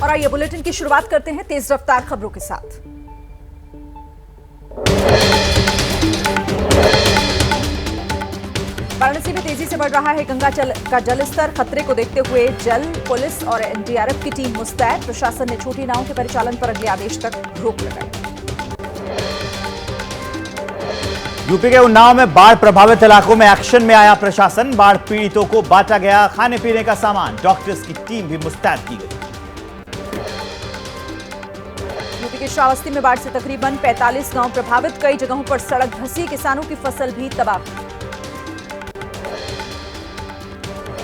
और आइए बुलेटिन की शुरुआत करते हैं तेज रफ्तार खबरों के साथ। वाराणसी में तेजी से बढ़ रहा है गंगा का जलस्तर। खतरे को देखते हुए जल, पुलिस और एनडीआरएफ की टीम मुस्तैद। प्रशासन ने छोटी नावों के परिचालन पर अगले आदेश तक रोक लगाई। यूपी के उन्नाव में बाढ़ प्रभावित इलाकों में एक्शन में आया प्रशासन। बाढ़ पीड़ितों को बांटा गया खाने पीने का सामान। डॉक्टर्स की टीम भी मुस्तैद की गई। यूपी के श्रावस्ती में बाढ़ से तकरीबन 45 गांव प्रभावित। कई जगहों पर सड़क धंसी, किसानों की फसल भी तबाह।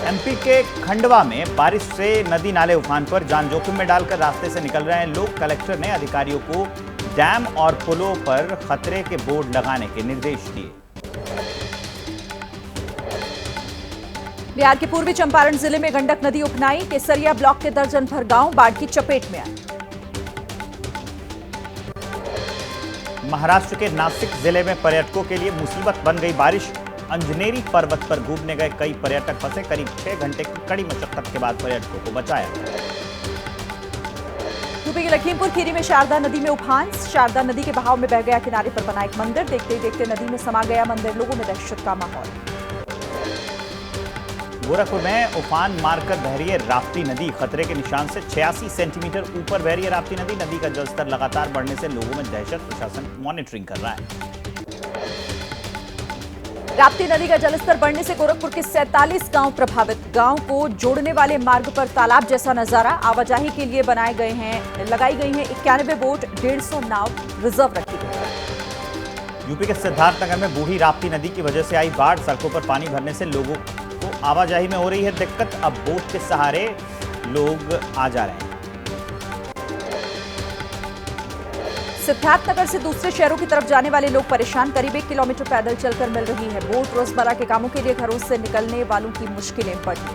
एमपी के खंडवा में बारिश से नदी नाले उफान पर। जान जोखिम में डालकर रास्ते से निकल रहे हैं लोग। कलेक्टर ने अधिकारियों को डैम और पुलों पर खतरे के बोर्ड लगाने के निर्देश दिए। बिहार के पूर्वी चंपारण जिले में गंडक नदी उफनाई। केसरिया ब्लॉक के दर्जन भर गांव बाढ़ की चपेट में आए। महाराष्ट्र के नासिक जिले में पर्यटकों के लिए मुसीबत बन गई बारिश। अंजनेरी पर्वत पर घूमने गए कई पर्यटक फंसे। करीब 6 घंटे की कड़ी मशक्कत के बाद पर्यटकों को बचाया। यूपी के लखीमपुर खीरी में शारदा नदी में उफान। शारदा नदी के बहाव में बह गया किनारे पर बना एक मंदिर। देखते ही देखते नदी में समा गया मंदिर। लोगों में दहशत का माहौल। गोरखपुर में उफान मारकर बह रही है राप्ती नदी। खतरे के निशान से 86 सेंटीमीटर ऊपर बह रही है राप्ती नदी। नदी का जलस्तर लगातार बढ़ने से लोगों में दहशत। प्रशासन मॉनिटरिंग कर रहा है। राप्ती नदी का जलस्तर बढ़ने से गोरखपुर के 47 गांव प्रभावित। गांव को जोड़ने वाले मार्ग पर तालाब जैसा नजारा। आवाजाही के लिए लगाई गई हैं 91 बोट, 150 नाव रिजर्व रखी गई। यूपी के सिद्धार्थनगर में बूढ़ी राप्ती नदी की वजह से आई बाढ़। सड़कों पर पानी भरने से लोगों को आवाजाही में हो रही है दिक्कत। अब बोट के सहारे लोग आ जा रहे हैं। सिद्धार्थनगर से दूसरे शहरों की तरफ जाने वाले लोग परेशान। करीब 1 किलोमीटर पैदल चलकर मिल रही है बोट। रोजमर्रा के कामों के लिए घरों से निकलने वालों की मुश्किलें बढ़ी।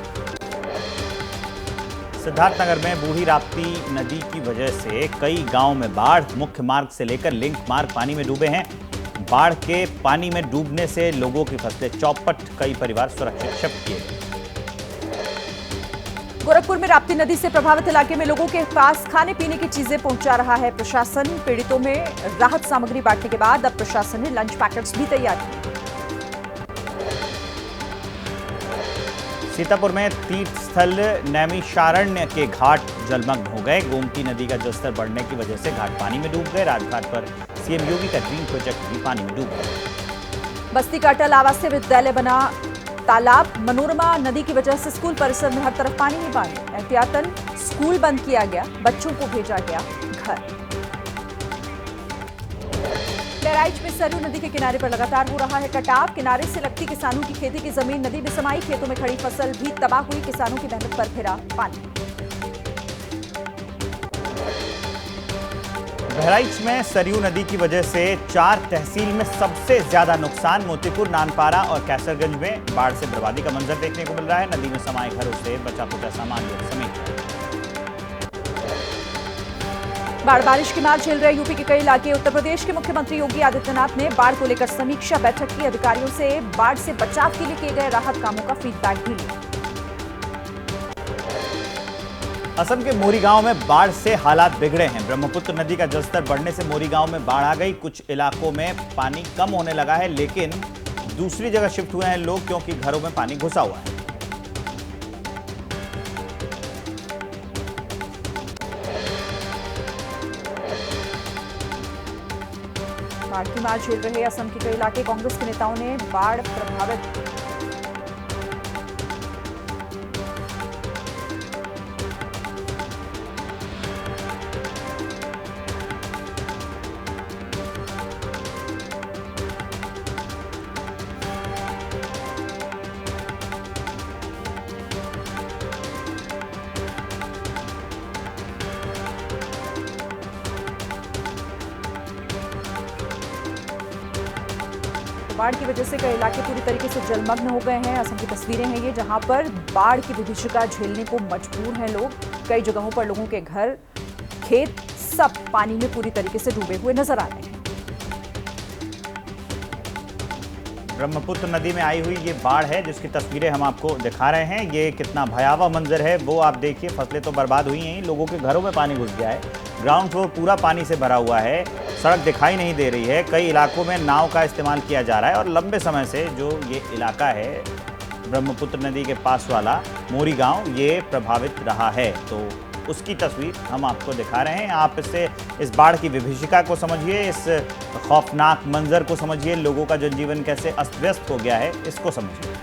सिद्धार्थनगर में बूढ़ी राप्ती नदी की वजह से कई गांव में बाढ़। मुख्य मार्ग से लेकर लिंक मार्ग पानी में डूबे हैं। बाढ़ के पानी में डूबने से लोगों की फसलें चौपट। कई परिवार सुरक्षित शिफ्ट किए गए। गोरखपुर में राप्ती नदी से प्रभावित इलाके में लोगों के पास खाने पीने की चीजें पहुंचा रहा है प्रशासन। पीड़ितों में राहत सामग्री बांटने के बाद अब प्रशासन ने लंच पैकेट्स भी तैयार किए। सीतापुर में तीर्थ स्थल नैमिषारण्य के घाट जलमग्न हो गए। गोमती नदी का जलस्तर बढ़ने की वजह से घाट पानी में डूब गए। राजघाट पर सीएम योगी का ड्रीम प्रोजेक्ट भी पानी में डूब गया। बस्ती का अटल आवासीय विद्यालय बना तालाब। मनोरमा नदी की वजह से स्कूल परिसर में हर तरफ पानी ही पानी। एहतियातन स्कूल बंद किया गया। बच्चों को भेजा गया घर। बहराइच में सरयू नदी के किनारे पर लगातार हो रहा है कटाव। किनारे से लगती किसानों की खेती की जमीन नदी में समाई। खेतों में खड़ी फसल भी तबाह हुई। किसानों की मेहनत पर फिरा पानी। बहराइच में सरयू नदी की वजह से 4 तहसील में सबसे ज्यादा नुकसान। मोतीपुर, नानपारा और कैसरगंज में बाढ़ से बर्बादी का मंजर देखने को मिल रहा है। नदी में समाये घरों से बचा खुचा सामान लोग समेट रहे हैं। बाढ़ बारिश की मार झेल रहे यूपी के कई इलाके। उत्तर प्रदेश के मुख्यमंत्री योगी आदित्यनाथ ने बाढ़ को लेकर समीक्षा बैठक की। अधिकारियों से बाढ़ से बचाव के लिए किए गए राहत कामों का फीडबैक भी लिया। असम के मोरी गांव में बाढ़ से हालात बिगड़े हैं। ब्रह्मपुत्र नदी का जलस्तर बढ़ने से मोरी गांव में बाढ़ आ गई। कुछ इलाकों में पानी कम होने लगा है, लेकिन दूसरी जगह शिफ्ट हुए हैं लोग क्योंकि घरों में पानी घुसा हुआ है। बाढ़ की मार झेल रहे असम के कई इलाके। कांग्रेस के नेताओं ने बाढ़ प्रभावित बाढ़ की वजह से कई इलाके पूरी तरीके से जलमग्न हो गए हैं। असम की तस्वीरें हैं ये, जहां पर बाढ़ की विभीषिका झेलने को मजबूर हैं लोग। कई जगहों पर लोगों के घर, खेत सब पानी में पूरी तरीके से डूबे हुए नजर आ रहे हैं। ब्रह्मपुत्र नदी में आई हुई ये बाढ़ है जिसकी तस्वीरें हम आपको दिखा रहे हैं। ये कितना भयावह मंजर है वो आप देखिए। फसलें तो बर्बाद हुई हैं, लोगों के घरों में पानी घुस गया है, ग्राउंड फ्लोर पूरा पानी से भरा हुआ है, सड़क दिखाई नहीं दे रही है। कई इलाकों में नाव का इस्तेमाल किया जा रहा है और लंबे समय से जो ये इलाका है ब्रह्मपुत्र नदी के पास वाला मोरी गाँव ये प्रभावित रहा है, तो उसकी तस्वीर हम आपको दिखा रहे हैं। आप इससे इस बाढ़ की विभीषिका को समझिए, इस खौफनाक मंजर को समझिए, लोगों का जनजीवन कैसे अस्त व्यस्त हो गया है इसको समझिए।